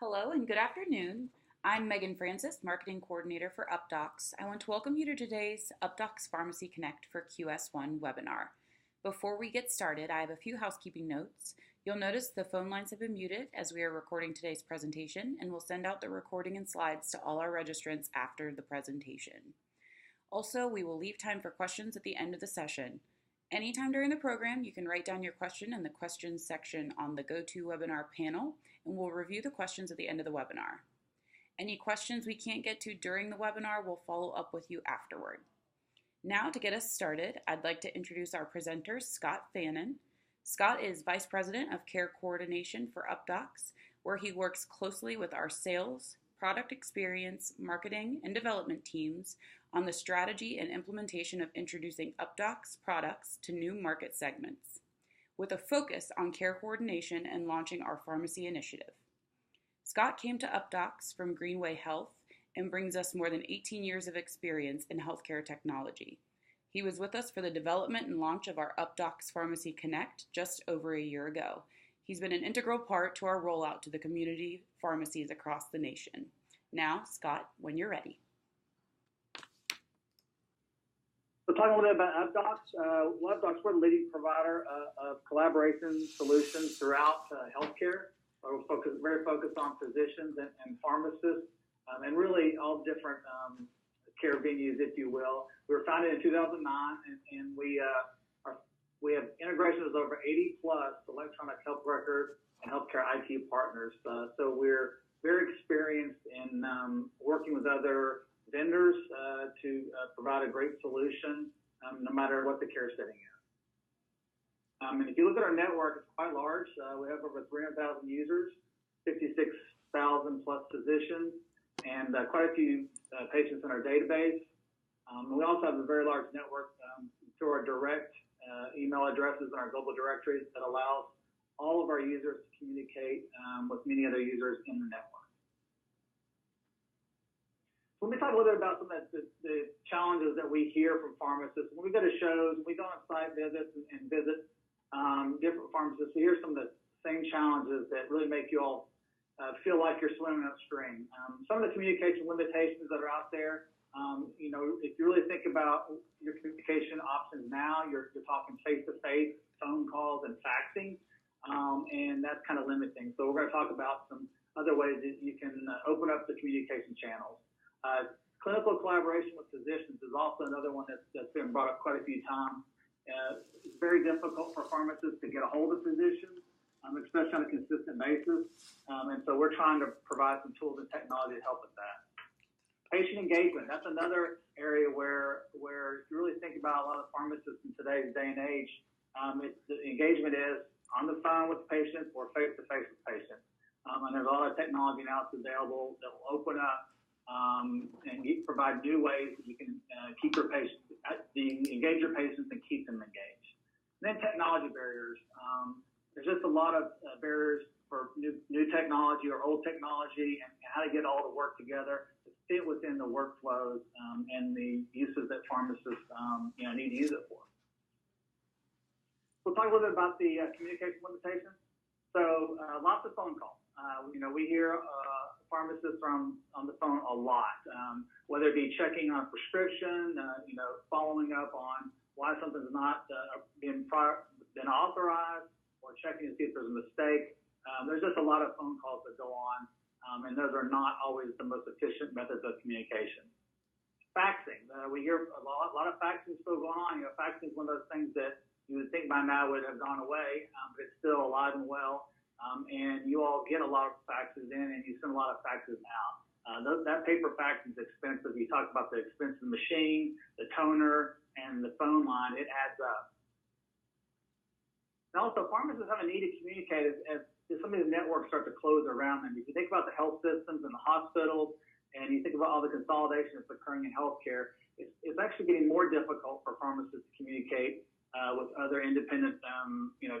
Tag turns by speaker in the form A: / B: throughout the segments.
A: Hello and good afternoon. I'm Megan Francis, Marketing Coordinator for Updox. I want to welcome you to today's Updox Pharmacy Connect for QS1 webinar. Before we get started, I have a few housekeeping notes. You'll notice the phone lines have been muted as we are recording today's presentation, and we'll send out the recording and slides to all our registrants after the presentation. Also, we will leave time for questions at the end of the session. Anytime during the program, you can write down your question in the questions section on the GoToWebinar panel, and we'll review the questions at the end of the webinar. Any questions we can't get to during the webinar, we'll follow up with you afterward. Now, to get us started, I'd like to introduce our presenter, Scott Fannin. Scott is Vice President of Care Coordination for Updox, where he works closely with our sales, product experience, marketing, and development teams on the strategy and implementation of introducing Updox products to new market segments, with a focus on care coordination and launching our pharmacy initiative. Scott came to Updox from Greenway Health and brings us more than 18 years of experience in healthcare technology. He was with us for the development and launch of our Updox Pharmacy Connect just over a year ago. He's been an integral part to our rollout to the community pharmacies across the nation. Now, Scott, when you're ready.
B: So talking a little bit about Updox, Updox, we're the leading provider of collaboration solutions throughout healthcare. We're very focused on physicians and pharmacists and really all different care venues, if you will. We were founded in 2009, and we have integrations with over 80 plus electronic health records and healthcare IT partners. So we're very experienced in working with other vendors to provide a great solution no matter what the care setting is. And if you look at our network, it's quite large. We have over 300,000 users, 56,000 plus physicians, and quite a few patients in our database. We also have a very large network through our direct email addresses and our global directories that allows all of our users to communicate with many other users in the network. So let me talk a little bit about some of the challenges that we hear from pharmacists. When we go to shows, we go on site visits and visit different pharmacists. We hear some of the same challenges that really make you all feel like you're swimming upstream. Some of the communication limitations that are out there, if you really think about your communication options now, you're talking face-to-face, phone calls, and faxing, and that's kind of limiting. So we're going to talk about some other ways that you can open up the communication channels. Clinical collaboration with physicians is also another one that's been brought up quite a few times. It's very difficult for pharmacists to get a hold of physicians, especially on a consistent basis. And so we're trying to provide some tools and technology to help with that. Patient engagement, that's another area where if you really think about a lot of pharmacists in today's day and age, the engagement is on the phone with patients or face-to-face with patients. And there's a lot of technology now that's available that will open up and provide new ways that you can keep your patients, engage your patients and keep them engaged. And then technology barriers. There's just a lot of barriers for new technology or old technology and how to get all the work together to fit within the workflows and the uses that pharmacists need to use it for. We'll talk a little bit about the communication limitations. So lots of phone calls. We hear pharmacists on the phone a lot, whether it be checking on a prescription, following up on why something's not been authorized, or checking to see if there's a mistake. There's just a lot of phone calls that go on, and those are not always the most efficient methods of communication. Faxing. We hear a lot of faxing still going on. Faxing is one of those things that you would think by now would have gone away, but it's still alive and well. And you all get a lot of faxes in, and you send a lot of faxes out. That paper fax is expensive. You talk about the expense of the machine, the toner, and the phone line. It adds up. And also, pharmacists have a need to communicate as some of the networks start to close around them. If you think about the health systems and the hospitals, and you think about all the consolidation that's occurring in healthcare, it's actually getting more difficult for pharmacists to communicate with other independent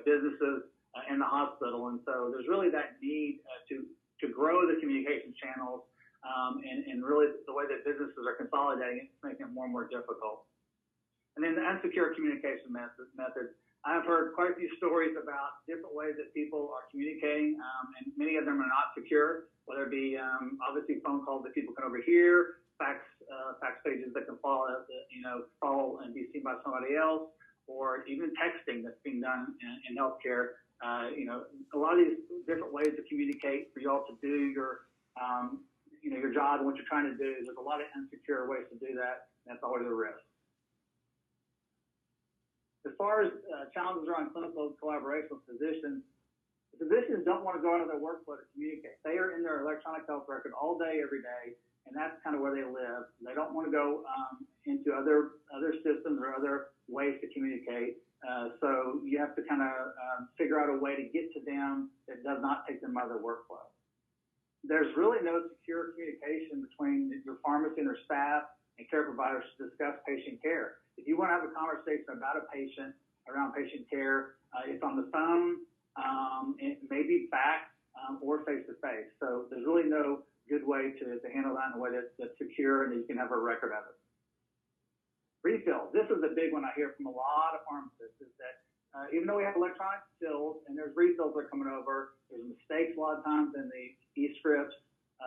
B: businesses in the hospital. And so there's really that need to grow the communication channels and really the way that businesses are consolidating, it's making it more and more difficult. And then the unsecure communication methods. I've heard quite a few stories about different ways that people are communicating, and many of them are not secure, whether it be obviously phone calls that people can overhear, fax pages that can follow and be seen by somebody else, or even texting that's being done in healthcare. A lot of these different ways to communicate for y'all to do your job and what you're trying to do. There's a lot of insecure ways to do that, and that's always a risk. As far as challenges around clinical collaboration with physicians, the physicians don't want to go out of their workflow to communicate. They are in their electronic health record all day, every day, and that's kind of where they live. They don't want to go into other systems or other ways to communicate. So you have to kind of figure out a way to get to them that does not take them out of their workflow. There's really no secure communication between your pharmacy and their staff and care providers to discuss patient care. If you want to have a conversation about a patient, around patient care, it's on the phone, it may be fax, or face-to-face. So there's really no good way to handle that in a way that's secure and that you can have a record of it. Refills. This is a big one I hear from a lot of pharmacists, is that even though we have electronic fills and there's refills that are coming over, there's mistakes a lot of times in the e-scripts.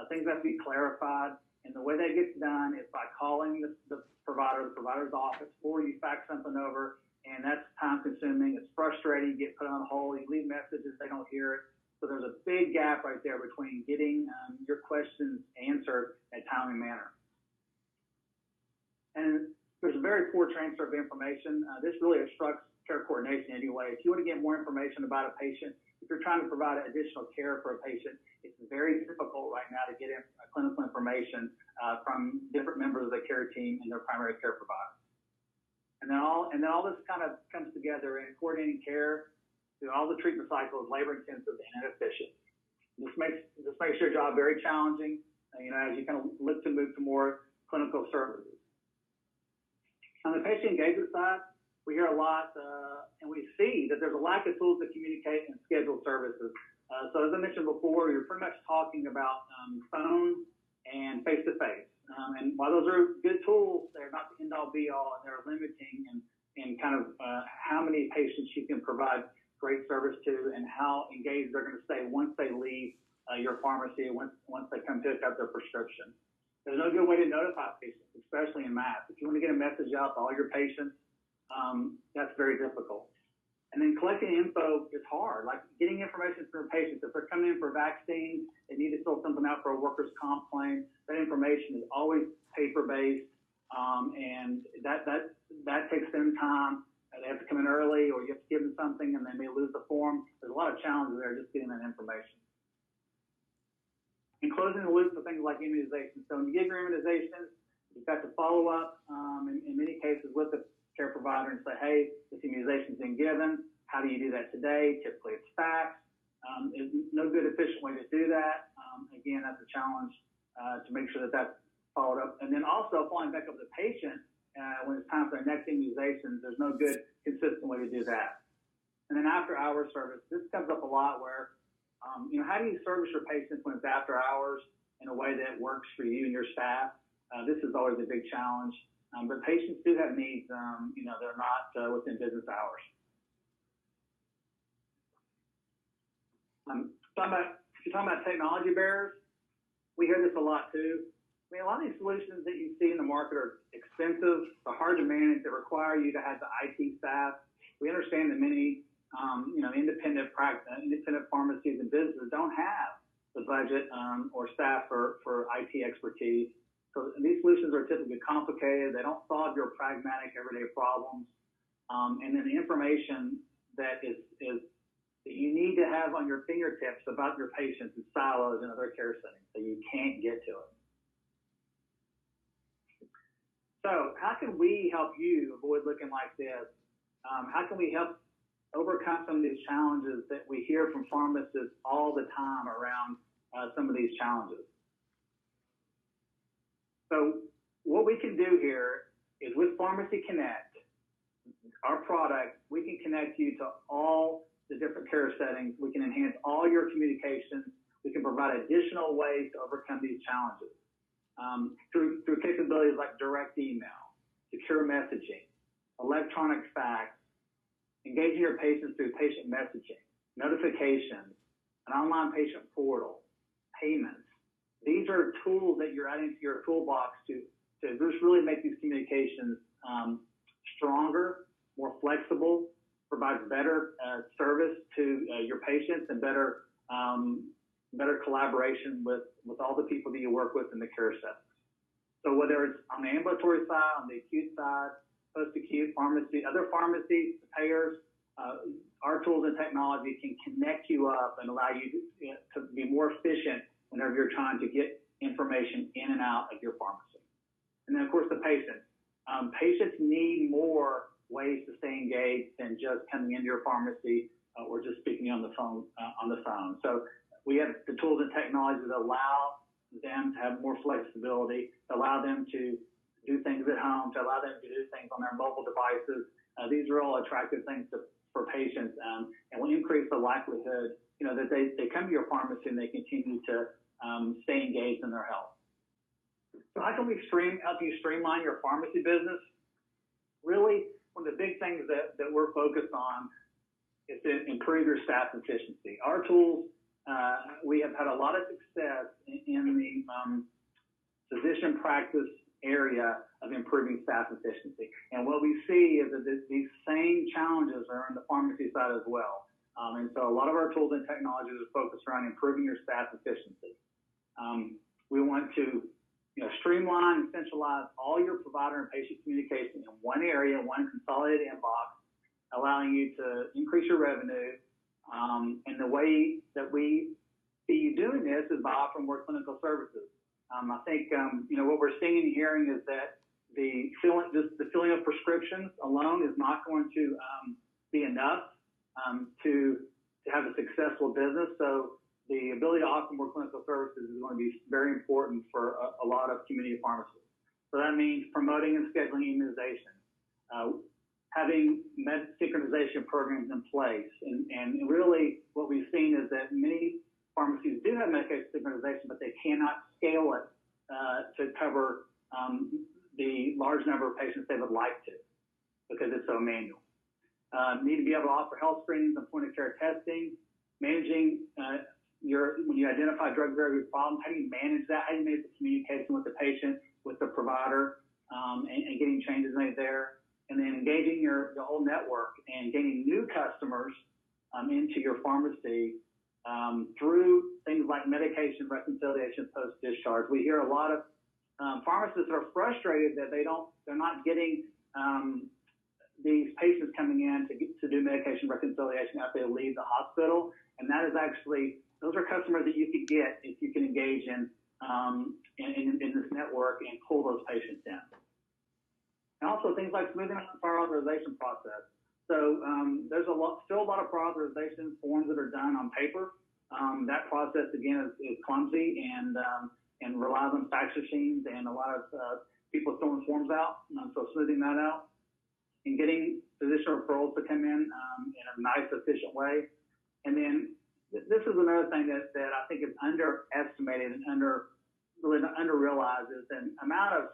B: Things have to be clarified. And the way that gets done is by calling the provider's office, or you fax something over, and that's time consuming. It's frustrating. You get put on hold. You leave messages. They don't hear it. So there's a big gap right there between getting your questions answered in a timely manner. And there's a very poor transfer of information. This really obstructs care coordination anyway. If you want to get more information about a patient, if you're trying to provide additional care for a patient, it's very difficult right now to get clinical information from different members of the care team and their primary care provider. And then all this kind of comes together in coordinating care through all the treatment cycles, labor intensive and inefficient. This makes your job very challenging, as you kind of look to move to more clinical services. On the patient engagement side, we hear a lot, and we see that there's a lack of tools to communicate and schedule services. So as I mentioned before, you're pretty much talking about phone and face-to-face. And while those are good tools, they're not the end-all be-all, and they're limiting in kind of how many patients you can provide great service to and how engaged they're going to stay once they leave your pharmacy, once they come pick up their prescription. There's no good way to notify patients, especially in mass. If you want to get a message out to all your patients, that's very difficult. And then collecting info is hard, like getting information from patients. If they're coming in for vaccines, they need to fill something out for a workers' comp claim. That information is always paper-based, and that takes them time. They have to come in early, or you have to give them something, and they may lose the form. There's a lot of challenges there just getting that information. And closing the loop for things like immunization. So when you give your immunization, you've got to follow up in many cases with the care provider and say, hey, this immunization's been given. How do you do that today? Typically it's fax. There's no good efficient way to do that. Again, that's a challenge to make sure that that's followed up. And then also following back up with the patient when it's time for their next immunization, there's no good consistent way to do that. And then after hours service, this comes up a lot where, how do you service your patients when it's after hours in a way that works for you and your staff? This is always a big challenge. But patients do have needs, they're not within business hours. If you're talking about technology barriers, we hear this a lot too. I mean, a lot of these solutions that you see in the market are expensive, they're hard to manage, they require you to have the IT staff. We understand that many, independent pharmacies and businesses don't have the budget or staff for IT expertise. So these solutions are typically complicated. They don't solve your pragmatic everyday problems. And then the information that that you need to have on your fingertips about your patients is silos in other care settings, so you can't get to it. So how can we help you avoid looking like this? How can we help overcome some of these challenges that we hear from pharmacists all the time around some of these challenges? So what we can do here is with Pharmacy Connect, our product, we can connect you to all the different care settings. We can enhance all your communications. We can provide additional ways to overcome these challenges through capabilities like direct email, secure messaging, electronic fax, engaging your patients through patient messaging, notifications, an online patient portal, payments. These are tools that you're adding to your toolbox to just really make these communications stronger, more flexible, provides better service to your patients and better collaboration with all the people that you work with in the care settings. So whether it's on the ambulatory side, on the acute side, post-acute pharmacy, other pharmacies, payers, our tools and technology can connect you up and allow you to be more efficient whenever you're trying to get information in and out of your pharmacy. And then, of course, the patient. Patients need more ways to stay engaged than just coming into your pharmacy or just speaking on the phone. So we have the tools and technology that allow them to have more flexibility, to allow them to do things at home, to allow them to do things on their mobile devices. These are all attractive things for patients and will increase the likelihood, that they come to your pharmacy and they continue to stay engaged in their health. So how can we help you streamline your pharmacy business? Really, one of the big things that we're focused on is to improve your staff efficiency. Our tools, we have had a lot of success in the physician practice area of improving staff efficiency. And what we see is that these same challenges are on the pharmacy side as well. And so a lot of our tools and technologies are focused around improving your staff efficiency. We want to streamline and centralize all your provider and patient communication in one area, one consolidated inbox, allowing you to increase your revenue. And the way that we see you doing this is by offering more clinical services. I think what we're seeing and hearing is that the filling of prescriptions alone is not going to be enough to have a successful business. So the ability to offer more clinical services is going to be very important for a lot of community pharmacists. So that means promoting and scheduling immunization, having med synchronization programs in place. And really what we've seen is that many pharmacies do have medication synchronization, but they cannot scale it to cover the large number of patients they would like to because it's so manual. Need to be able to offer health screenings and point of care testing, managing when you identify drug-related problems, how do you manage that? How do you manage the communication with the patient, with the provider, and getting changes made there? And then engaging your whole network and gaining new customers into your pharmacy through things like medication reconciliation post-discharge. We hear a lot of pharmacists that are frustrated that they're not getting these patients coming in to do medication reconciliation after they leave the hospital. And that is actually, those are customers that you could get if you can engage in this network and pull those patients in. And also things like smoothing out the prior authorization process. So there's still a lot of prior authorization forms that are done on paper. That process, again, is clumsy and relies on fax machines and a lot of people filling forms out. So smoothing that out and getting physician referrals to come in a nice, efficient way. And then this is another thing that I think is underestimated and under-realized is the amount of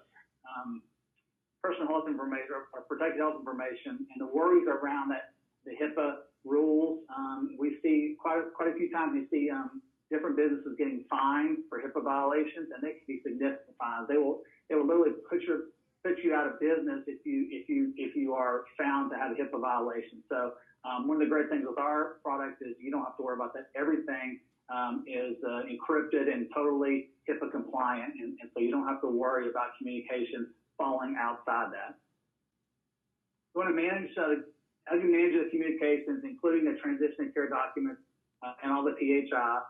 B: personal health information or protected health information and the worries around the HIPAA rules. We see quite a few times you see different businesses getting fined for HIPAA violations, and they can be significant fines. They will literally put you out of business if you are found to have a HIPAA violation. So one of the great things with our product is you don't have to worry about that. Everything is encrypted and totally HIPAA compliant, and so you don't have to worry about communication falling outside that. You want to manage, how do you manage the communications, including the transition care documents and all the PHI?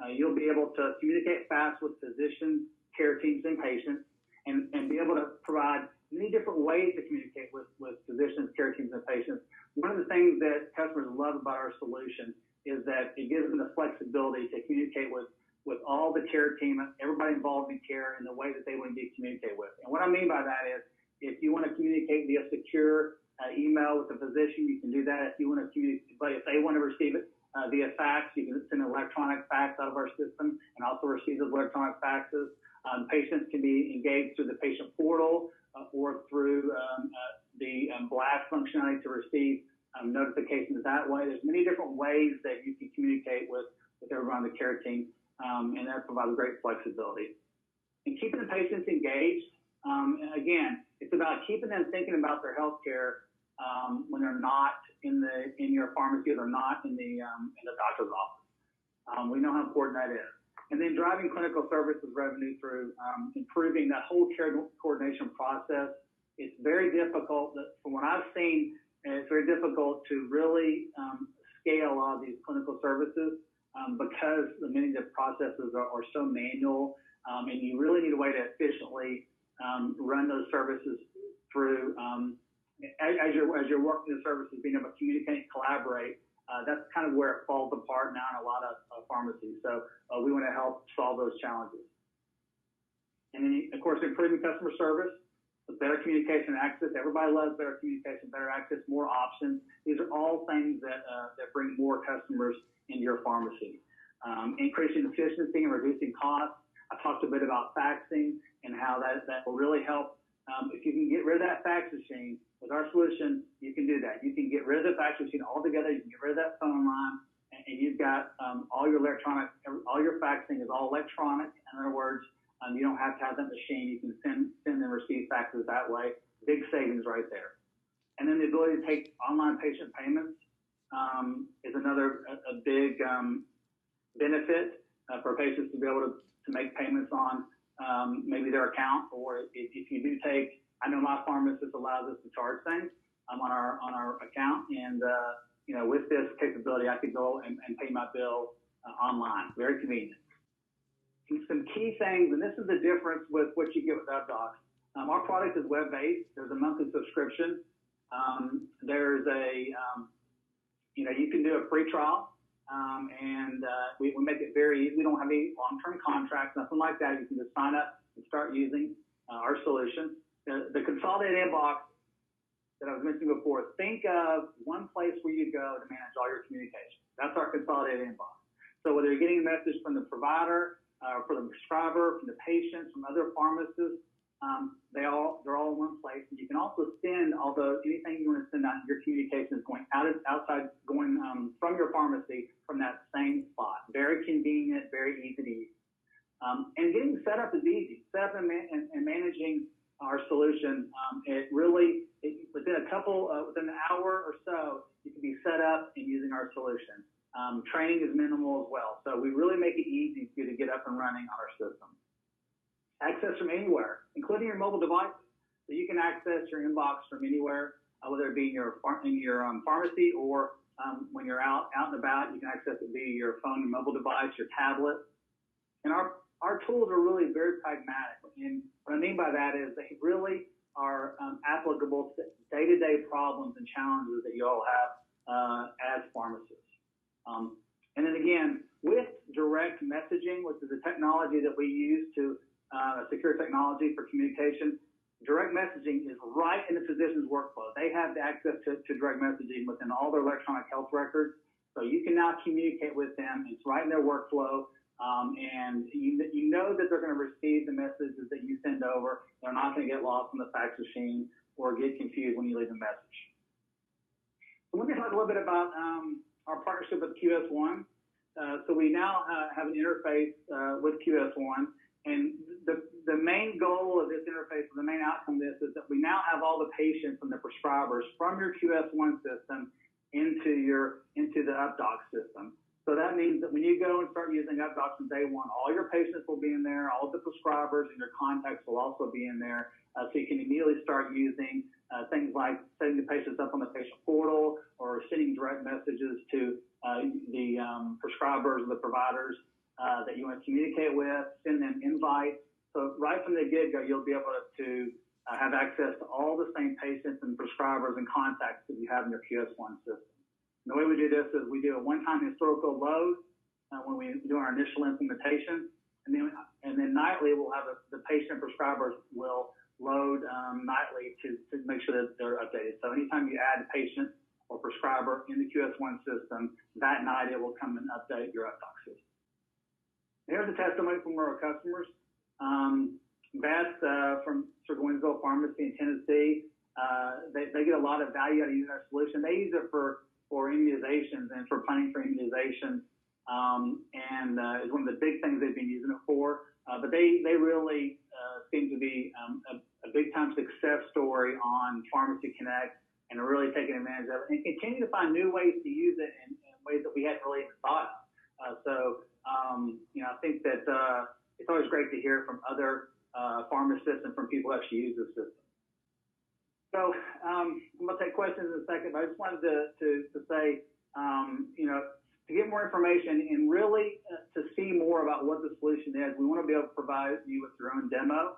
B: You'll be able to communicate fast with physicians, care teams, and patients, and be able to provide many different ways to communicate with physicians, care teams, and patients. One of the things that customers love about our solution is that it gives them the flexibility to communicate with all the care team, everybody involved in care in the way that they want to be communicated with. And what I mean by that is if you want to communicate via secure email with the physician, you can do that. If you want to communicate, but if they want to receive it via fax, you can send an electronic fax out of our system and also receive those electronic faxes. Patients can be engaged through the patient portal or through the blast functionality to receive notifications that way. There's many different ways that you can communicate with everyone on the care team, and that provides great flexibility. And keeping the patients engaged, again, it's about keeping them thinking about their health care when they're not in your pharmacy or they're not in the doctor's office. We know how important that is. And then driving clinical services revenue through improving that whole care coordination process. It's very difficult, from what I've seen, it's very difficult to really scale a lot of these clinical services because many of the processes are so manual, and you really need a way to efficiently run those services through. As you're working the services, being able to communicate and collaborate, that's kind of where it falls apart now in a lot of pharmacies. So we want to help solve those challenges. And then, of course, improving customer service, with better communication and access. Everybody loves better communication, better access, more options. These are all things that bring more customers into your pharmacy. Increasing efficiency and reducing costs. I talked a bit about faxing and how that will really help. If you can get rid of that fax machine, with our solution, you can do that. You can get rid of the fax machine altogether. You can get rid of that phone line, and you've got all your faxing is all electronic. In other words, you don't have to have that machine. You can send and receive faxes that way. Big savings right there. And then the ability to take online patient payments is another big benefit for patients to be able to make payments on maybe their account, or if you do take, I know my pharmacist allows us to charge things on our account, and with this capability, I could go and pay my bill online. Very convenient. Some key things, and this is the difference with what you get with Updox. Our product is web-based. There's a monthly subscription. There's you can do a free trial, and we make it very easy. We don't have any long-term contracts, nothing like that. You can just sign up and start using our solution. The consolidated inbox that I was mentioning before, think of one place where you go to manage all your communication. That's our consolidated inbox. So whether you're getting a message from the provider, from the prescriber, from the patients, from other pharmacists, they're all in one place. And you can also send anything you want to send out, your communication is going outside, going from your pharmacy from that same spot. Very convenient, very easy to use. And getting set up is easy. Set up and managing our solution, within an hour or so, you can be set up and using our solution. Training is minimal as well. So we really make it easy for you to get up and running on our system. Access from anywhere, including your mobile devices. So you can access your inbox from anywhere, whether it be in your pharmacy or when you're out and about, you can access it via your phone, your mobile device, your tablet. And our tools are really very pragmatic. And what I mean by that is they really are applicable to day-to-day problems and challenges that you all have as pharmacists. And then again, with direct messaging, which is a technology that we use to secure technology for communication, direct messaging is right in the physician's workflow. They have the access to direct messaging within all their electronic health records. So you can now communicate with them. It's right in their workflow. And you know that they're going to receive the messages that you send over. They're not going to get lost in the fax machine or get confused when you leave a message. So let me talk a little bit about our partnership with QS1. So we now have an interface with QS1. And the main goal of this interface, or the main outcome of this, is that we now have all the patients and the prescribers from your QS1 system into the Updox system. So that means that when you go and start using Updox from day one, all your patients will be in there, all the prescribers and your contacts will also be in there. So you can immediately start using things like setting the patients up on the patient portal or sending direct messages to the prescribers or the providers that you want to communicate with, send them invites. So right from the get-go, you'll be able to have access to all the same patients and prescribers and contacts that you have in your QS1 system. And the way we do this is we do a one-time historical load when we do our initial implementation, and then nightly we'll have the patient prescribers will load nightly to make sure that they're updated. So anytime you add a patient or prescriber in the QS1 system, that night it will come and update your Updox system. Here's a testimony from one of our customers. Beth from Sir Gwinsville Pharmacy in Tennessee. they get a lot of value out of using our solution. They use it for immunizations and for planning for immunizations, and is one of the big things they've been using it for. But they really seem to be a big time success story on Pharmacy Connect, and are really taking advantage of it and continue to find new ways to use it in ways that we hadn't really even thought of. I think that it's always great to hear from other pharmacists and from people who actually use the system. So I'm going to take questions in a second, but I just wanted to say, to get more information and really to see more about what the solution is, we want to be able to provide you with your own demo.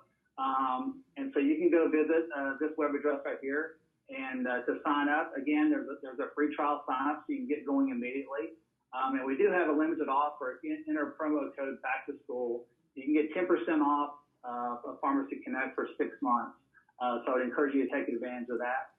B: And so you can go visit this web address right here. And to sign up, again, there's a free trial sign up, so you can get going immediately. And we do have a limited offer. If you enter promo code back to school, you can get 10% off of Pharmacy Connect for 6 months. So I'd encourage you to take advantage of that.